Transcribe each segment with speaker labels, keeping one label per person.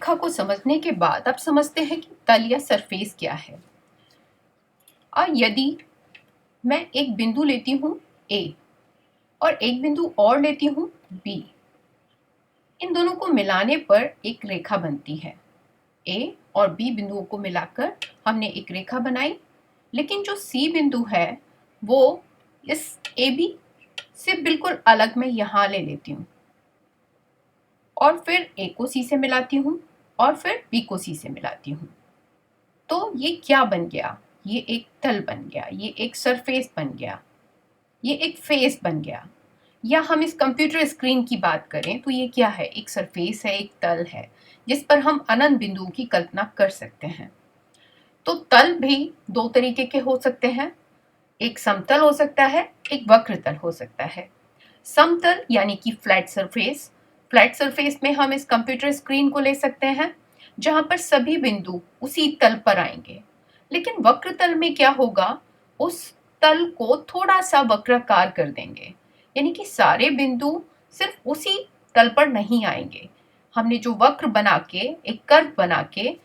Speaker 1: रेखा को समझने के बाद अब समझते हैं कि तल या सरफेस क्या है। और यदि मैं एक बिंदु लेती हूँ A और एक बिंदु और लेती हूँ B, इन दोनों को मिलाने पर एक रेखा बनती है। A और B बिंदुओं को मिलाकर हमने एक रेखा बनाई, लेकिन जो C बिंदु है वो इस AB से बिल्कुल अलग मैं यहाँ ले लेती हूँ और फिर A को C से मिलाती हूँ और फिर B को C से मिलाती हूँ। तो ये क्या बन गया? ये एक तल बन गया, ये एक सरफेस बन गया, ये एक फेस बन गया। या हम इस कंप्यूटर स्क्रीन की बात करें तो ये क्या है? एक सरफेस है, एक तल है जिस पर हम अनंत बिंदुओं की कल्पना कर सकते हैं। तो तल भी दो तरीके के हो सकते हैं, एक समतल हो सकता है, एक वक्र तल हो सकता है। समतल यानी कि फ्लैट सरफेस में हम इस कंप्यूटर स्क्रीन को ले सकते हैं जहां पर सभी बिंदु उसी तल पर आएंगे। लेकिन वक्र तल में क्या होगा? उस तल को थोड़ा सा वक्राकार कर देंगे, यानी कि सारे बिंदु सिर्फ उसी तल पर नहीं आएंगे। हमने जो वक्र बना के एक कर्व बना के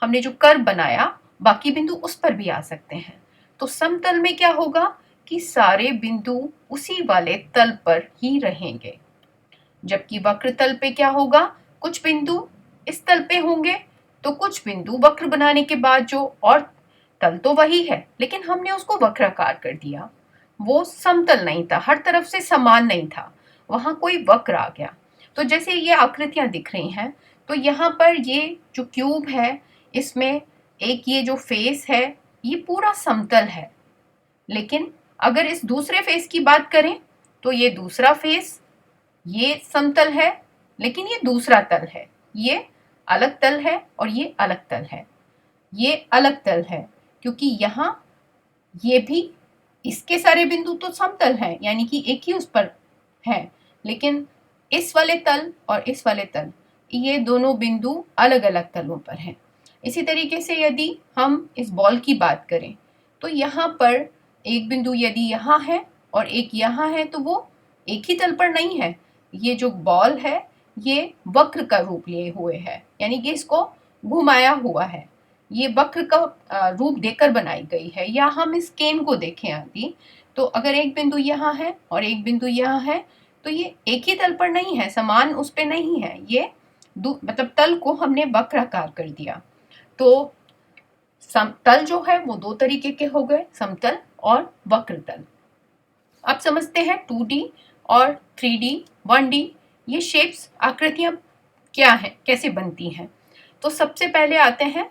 Speaker 1: हमने जो कर्व बनाया, बाकी बिंदु उस पर भी आ सकते हैं। तो समतल में क्या होगा कि सारे बिंदु उसी वाले तल पर ही रहेंगे, जबकि वक्र तल पे क्या होगा? कुछ बिंदु इस तल पे होंगे तो कुछ बिंदु वक्र बनाने के बाद जो और तल तो वही है लेकिन हमने उसको वक्राकार कर दिया। वो समतल नहीं था, हर तरफ से समान नहीं था, वहां कोई वक्र आ गया। तो जैसे ये आकृतियां दिख रही हैं, तो यहाँ पर ये जो क्यूब है इसमें एक ये जो फेस है ये पूरा समतल है। लेकिन अगर इस दूसरे फेस की बात करें तो ये दूसरा फेस, ये समतल है लेकिन ये दूसरा तल है, ये अलग तल है और ये अलग तल है। ये अलग तल है क्योंकि यहाँ ये भी, इसके सारे बिंदु तो समतल हैं यानी कि एक ही उस पर है, लेकिन इस वाले तल और इस वाले तल, ये दोनों बिंदु अलग अलग तलों पर हैं। इसी तरीके से यदि हम इस बॉल की बात करें तो यहाँ पर एक बिंदु यदि यहाँ है और एक यहाँ है तो वो एक ही तल पर नहीं है। ये जो बॉल है ये वक्र का रूप लिए हुए है, यानी कि इसको घुमाया हुआ है, ये वक्र का रूप देकर बनाई गई है। या हम इस केन को देखें आदि, तो अगर एक बिंदु यहाँ है और एक बिंदु यहाँ है तो ये एक ही तल पर नहीं है, समान उस पे नहीं है, ये मतलब तल को हमने वक्राकार कर दिया। तो समतल जो है वो दो तरीके के हो गए, समतल और वक्र तल। अब समझते हैं 2D और 3D 1D ये शेप्स, आकृतियां क्या हैं, कैसे बनती हैं। तो सबसे पहले आते हैं,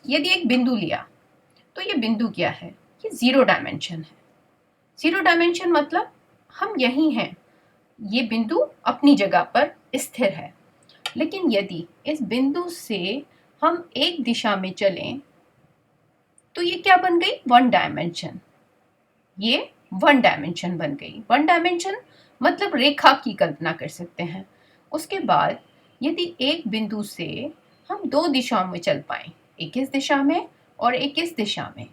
Speaker 1: यदि एक बिंदु लिया तो ये बिंदु क्या है? ये 0 डायमेंशन है। 0 डायमेंशन मतलब हम यहीं हैं, ये बिंदु अपनी जगह पर स्थिर है। लेकिन यदि इस बिंदु से हम एक दिशा में चलें तो ये क्या बन गई? 1 डायमेंशन। ये 1 डायमेंशन बन गई। 1 डायमेंशन मतलब रेखा की कल्पना कर सकते हैं। उसके बाद यदि एक बिंदु से हम दो दिशाओं में चल पाए, एक इस दिशा में और एक इस दिशा में,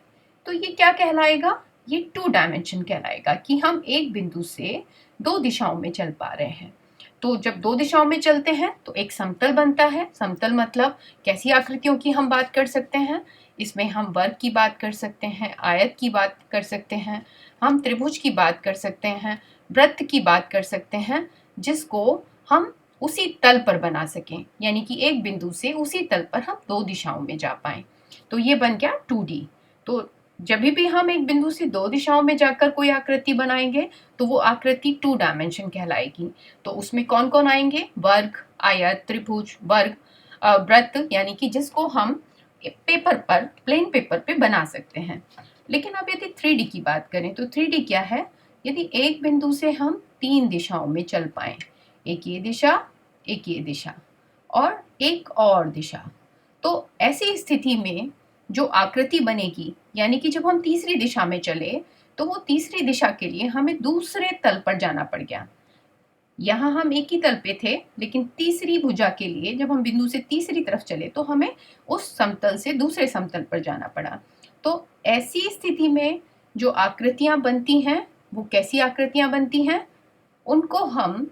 Speaker 1: तो ये क्या कहलाएगा? ये 2 डायमेंशन कहलाएगा कि हम एक बिंदु से दो दिशाओं में चल पा रहे हैं। तो जब दो दिशाओं में चलते हैं तो एक समतल बनता है। समतल मतलब कैसी आकृतियों की हम बात कर सकते हैं? इसमें हम वर्ग की बात कर सकते हैं, आयत की बात कर सकते हैं, हम त्रिभुज की बात कर सकते हैं, वृत्त की बात कर सकते हैं, जिसको हम उसी तल पर बना सकें, यानी कि एक बिंदु से उसी तल पर हम दो दिशाओं में जा पाएं। तो ये बन गया 2D। तो जब भी हम एक बिंदु से दो दिशाओं में जाकर कोई आकृति बनाएंगे तो वो आकृति 2 डायमेंशन कहलाएगी। तो उसमें कौन कौन आएंगे? वर्ग, आयत, त्रिभुज, वर्ग, वृत्त, यानी कि जिसको हम पेपर पर, प्लेन पेपर पे बना सकते हैं। लेकिन अब यदि 3D की बात करें तो 3D क्या है? यदि एक बिंदु से हम 3 दिशाओं में चल पाएं, एक ये दिशा, एक ये दिशा और एक और दिशा, तो ऐसी स्थिति में जो आकृति बनेगी, यानी कि जब हम तीसरी दिशा में चले तो वो तीसरी दिशा के लिए हमें दूसरे तल पर जाना पड़ गया। यहाँ हम एक ही तल पे थे, लेकिन तीसरी भुजा के लिए जब हम बिंदु से तीसरी तरफ चले तो हमें उस समतल से दूसरे समतल पर जाना पड़ा। तो ऐसी स्थिति में जो आकृतियां बनती हैं वो कैसी आकृतियां बनती हैं? उनको हम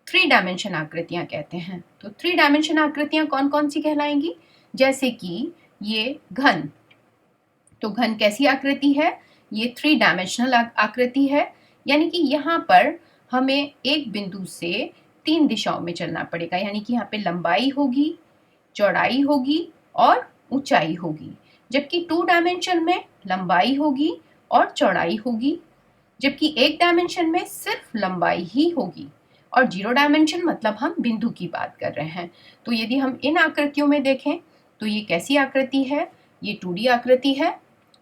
Speaker 1: थ्री डायमेंशन आकृतियां कहते हैं। तो थ्री डायमेंशन आकृतियां कौन कौन सी कहलाएंगी? जैसे कि ये घन, तो घन कैसी आकृति है? ये थ्री डायमेंशनल आकृति है, यानी कि यहाँ पर हमें एक बिंदु से तीन दिशाओं में चलना पड़ेगा, यानी कि यहाँ पे लंबाई होगी, चौड़ाई होगी और ऊंचाई होगी। जबकि टू डायमेंशन में लंबाई होगी और चौड़ाई होगी, जबकि एक डायमेंशन में सिर्फ लंबाई ही होगी। और जीरो डायमेंशन मतलब हम बिंदु की बात कर रहे हैं। तो यदि हम इन आकृतियों में देखें तो ये कैसी आकृति है? ये 2D आकृति है,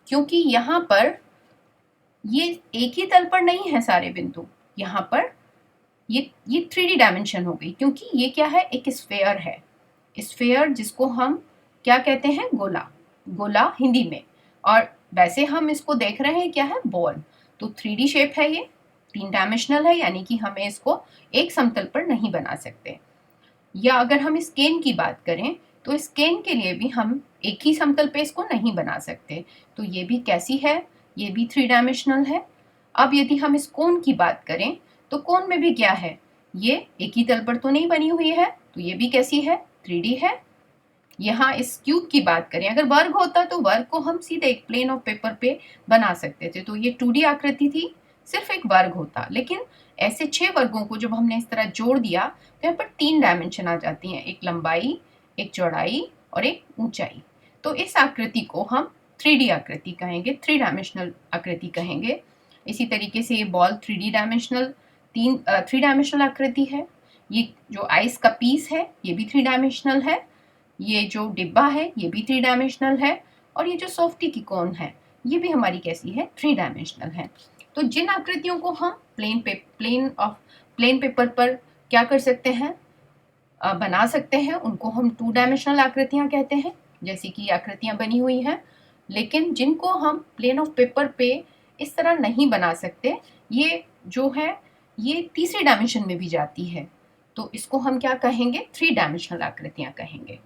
Speaker 1: क्योंकि यहाँ पर ये एक ही तल पर नहीं है सारे बिंदु। यहाँ पर ये 3D डायमेंशन हो गई, क्योंकि ये क्या है? एक स्फेयर है। स्फेयर जिसको हम क्या कहते हैं? गोला, गोला हिंदी में। और वैसे हम इसको देख रहे हैं क्या है? बॉल। तो 3D शेप है, ये 3 डायमेंशनल है, यानी कि हमें इसको एक समतल पर नहीं बना सकते। या अगर हम इस केन की बात करें तो इस केन के लिए भी हम एक ही समतल पे इसको नहीं बना सकते। तो ये भी कैसी है? ये भी 3 डायमेंशनल है। अब यदि हम इस कोन की बात करें तो कोन में भी क्या है? ये एक ही तल पर तो नहीं बनी हुई है, तो ये भी कैसी है? 3D है। यहाँ इस क्यूब की बात करें, अगर वर्ग होता तो वर्ग को हम सीधे एक प्लेन ऑफ पेपर पे बना सकते थे, तो ये 2D आकृति थी, सिर्फ एक वर्ग होता। लेकिन ऐसे 6 वर्गों को जब हमने इस तरह जोड़ दिया तो यहाँ पर 3 डायमेंशन आ जाती हैं, एक लंबाई, एक चौड़ाई और एक ऊंचाई। तो इस आकृति को हम 3D आकृति कहेंगे, 3 डायमेंशनल आकृति कहेंगे। इसी तरीके से ये बॉल 3 डायमेंशनल आकृति है। ये जो आइस का पीस है ये भी 3 डायमेंशनल है। ये जो डिब्बा है ये भी 3 डायमेंशनल है। और ये जो सॉफ्टी की कोन है ये भी हमारी कैसी है? 3 डायमेंशनल है। तो जिन आकृतियों को हम प्लेन पेपर पर क्या कर सकते हैं? बना सकते हैं, उनको हम 2 डायमेंशनल आकृतियां कहते हैं, जैसी कि आकृतियां बनी हुई हैं। लेकिन जिनको हम प्लेन ऑफ पेपर पे इस तरह नहीं बना सकते, ये जो है ये तीसरे डायमेंशन में भी जाती है, तो इसको हम क्या कहेंगे? 3 डायमेंशनल आकृतियां कहेंगे।